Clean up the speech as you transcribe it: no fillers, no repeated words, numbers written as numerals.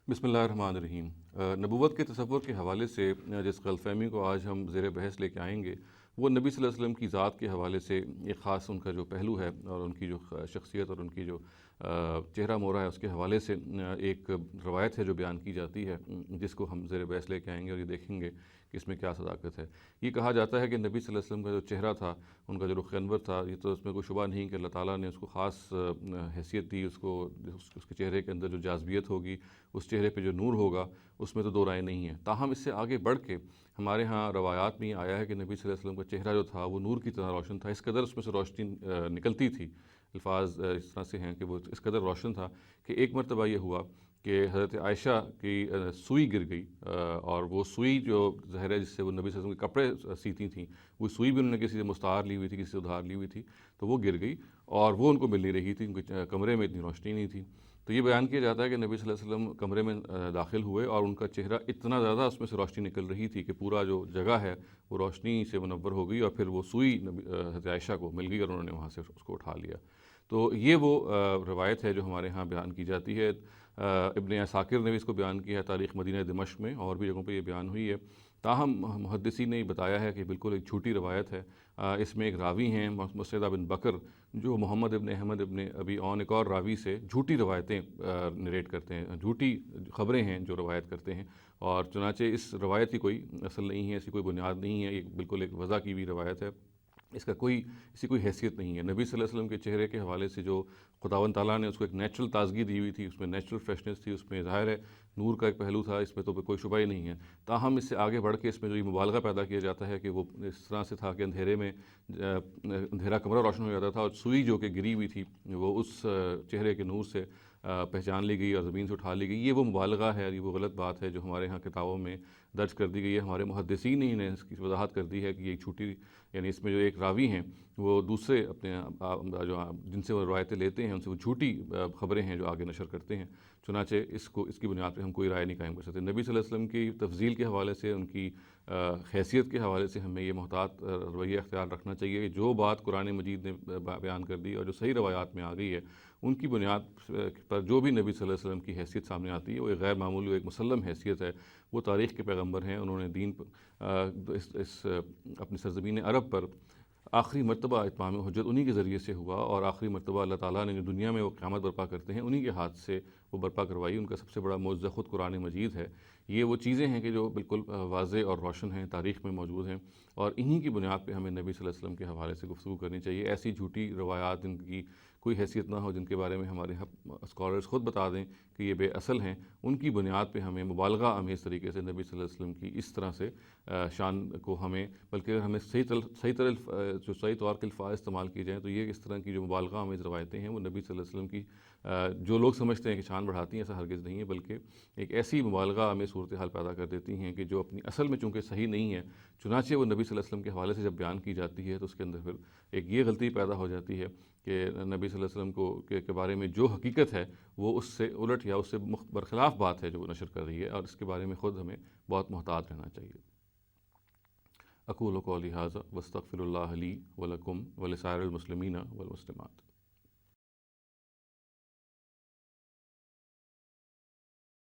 بسم اللہ الرحمن الرحیم۔ نبوت کے تصور کے حوالے سے جس غلط فہمی کو آج ہم زیر بحث لے کے آئیں گے وہ نبی صلی اللہ علیہ وسلم کی ذات کے حوالے سے ایک خاص ان کا جو پہلو ہے اور ان کی جو شخصیت اور ان کی جو چہرہ مورا ہے اس کے حوالے سے ایک روایت ہے جو بیان کی جاتی ہے، جس کو ہم زیر بحث لے کے آئیں گے اور یہ دیکھیں گے کہ اس میں کیا صداقت ہے۔ یہ کہا جاتا ہے کہ نبی صلی اللہ علیہ وسلم کا جو چہرہ تھا، ان کا جو رخ انور تھا، یہ تو اس میں کوئی شبہ نہیں کہ اللہ تعالیٰ نے اس کو خاص حیثیت دی، اس کے چہرے کے اندر جو جاذبیت ہوگی، اس چہرے پہ جو نور ہوگا، اس میں تو دو رائے نہیں ہیں۔ تاہم اس سے آگے بڑھ کے ہمارے ہاں روایات میں آیا ہے کہ نبی صلی اللہ علیہ وسلم کا چہرہ جو تھا وہ نور کی طرح روشن تھا، اس قدر اس میں سے روشنی نکلتی تھی۔ الفاظ اس طرح سے ہیں کہ وہ اس قدر روشن تھا کہ ایک مرتبہ یہ ہوا کہ حضرت عائشہ کی سوئی گر گئی، اور وہ سوئی جو ظاہر ہے جس سے وہ نبی صلی اللہ علیہ وسلم کے کپڑے سیتی تھیں، وہ سوئی بھی انہوں نے کسی سے مستعار لی ہوئی تھی، کسی سے ادھار لی ہوئی تھی، تو وہ گر گئی اور وہ ان کو مل نہیں رہی تھی، ان کے کمرے میں اتنی روشنی نہیں تھی۔ تو یہ بیان کیا جاتا ہے کہ نبی صلی اللہ علیہ وسلم کمرے میں داخل ہوئے اور ان کا چہرہ اتنا زیادہ اس میں سے روشنی نکل رہی تھی کہ پورا جو جگہ ہے وہ روشنی سے منور ہو گئی، اور پھر وہ سوئی حضرت عائشہ کو مل گئی اور انہوں نے وہاں سے اس کو اٹھا لیا۔ تو یہ وہ روایت ہے جو ہمارے ہاں بیان کی جاتی ہے۔ ابن عساکر نے بھی اس کو بیان کیا ہے تاریخ مدینہ دمشق میں، اور بھی جگہوں پہ یہ بیان ہوئی ہے۔ تاہم محدثین نے یہ بتایا ہے کہ بالکل ایک جھوٹی روایت ہے۔ اس میں ایک راوی ہیں مسعدہ بن بکر، جو محمد ابن احمد ابن ابی عون ایک اور راوی سے جھوٹی روایتیں نریٹ کرتے ہیں، جھوٹی خبریں ہیں جو روایت کرتے ہیں، اور چنانچہ اس روایت کی کوئی اصل نہیں ہے، اس کی کوئی بنیاد نہیں ہے، یہ بالکل ایک وضع کی ہوئی روایت ہے، اس کی کوئی حیثیت نہیں ہے۔ نبی صلی اللہ علیہ وسلم کے چہرے کے حوالے سے جو خداوند تعالیٰ نے اس کو ایک نیچرل تازگی دی ہوئی تھی، اس میں نیچرل فریشنس تھی، اس میں ظاہر ہے نور کا ایک پہلو تھا، اس میں تو کوئی شبہ ہی نہیں ہے۔ تاہم اس سے آگے بڑھ کے اس میں جو یہ مبالغہ پیدا کیا جاتا ہے کہ وہ اس طرح سے تھا کہ اندھیرے میں اندھیرا کمرہ روشن ہو جاتا تھا اور سوئی جو کہ گری ہوئی تھی وہ اس چہرے کے نور سے پہچان لی گئی اور زمین سے اٹھا لی گئی، یہ وہ مبالغہ ہے، یہ وہ غلط بات ہے جو ہمارے ہاں کتابوں میں درج کر دی گئی ہے۔ ہمارے محدثین ہی نے اس کی وضاحت کر دی ہے کہ یہ جھوٹی، یعنی اس میں جو ایک راوی ہیں وہ دوسرے اپنے جو جن سے وہ روایتیں لیتے ہیں ان سے وہ جھوٹی خبریں ہیں جو آگے نشر کرتے ہیں، چنانچہ اس کی بنیاد پہ ہم کوئی رائے نہیں قائم کر سکتے۔ نبی صلی اللہ علیہ وسلم کی تفضیل کے حوالے سے، ان کی حیثیت کے حوالے سے ہمیں یہ محتاط رویہ اختیار رکھنا چاہیے کہ جو بات قرآن مجید نے بیان کر دی اور جو صحیح روایات میں آ گئی ہے، ان کی بنیاد پر جو بھی نبی صلی اللہ علیہ وسلم کی حیثیت سامنے آتی ہے وہ ایک غیر معمولی، ایک مسلم حیثیت ہے۔ وہ تاریخ کے پیغمبر ہیں، انہوں نے دین اپنی سرزمین عرب پر آخری مرتبہ اتمام حجت انہی کے ذریعے سے ہوا، اور آخری مرتبہ اللہ تعالیٰ نے جو دنیا میں وہ قیامت برپا کرتے ہیں انہی کے ہاتھ سے وہ برپا کروائی۔ ان کا سب سے بڑا معجزہ خود قرآن مجید ہے۔ یہ وہ چیزیں ہیں کہ جو بالکل واضح اور روشن ہیں، تاریخ میں موجود ہیں، اور انہی کی بنیاد پہ ہمیں نبی صلی اللہ علیہ وسلم کے حوالے سے گفتگو کرنی چاہیے۔ ایسی جھوٹی روایات جن کی کوئی حیثیت نہ ہو، جن کے بارے میں ہمارے اسکالرز خود بتا دیں کہ یہ بے اصل ہیں، ان کی بنیاد پہ ہمیں مبالغہ امیز طریقے سے نبی صلی اللہ علیہ وسلم کی اس طرح سے شان کو بلکہ ہمیں صحیح طور کے الفاظ استعمال کیے جائیں تو یہ اس طرح کی جو مبالغہ امیز روایتیں ہیں وہ نبی صلی اللہ علیہ وسلم کی جو لوگ سمجھتے ہیں کہ شان بڑھاتی ہیں، ایسا ہرگز نہیں ہے، بلکہ ایک ایسی مبالغہ امیز صورتحال پیدا کر دیتی ہیں کہ جو اپنی اصل میں چونکہ صحیح نہیں ہے، چنانچہ وہ نبی صلی اللہ علیہ وسلم کے حوالے سے جب بیان کی جاتی ہے تو اس کے اندر پھر ایک یہ غلطی پیدا ہو جاتی ہے کہ نبی صلی اللہ علیہ وسلم کے بارے میں جو حقیقت ہے وہ اس سے الٹ یا اس سے برخلاف بات ہے جو وہ نشر کر رہی ہے، اور اس کے بارے میں خود ہمیں بہت محتاط رہنا چاہیے۔ اقول قولی ھذا واستغفر اللہ لی ولکم ولسائر المسلمین والمسلمات۔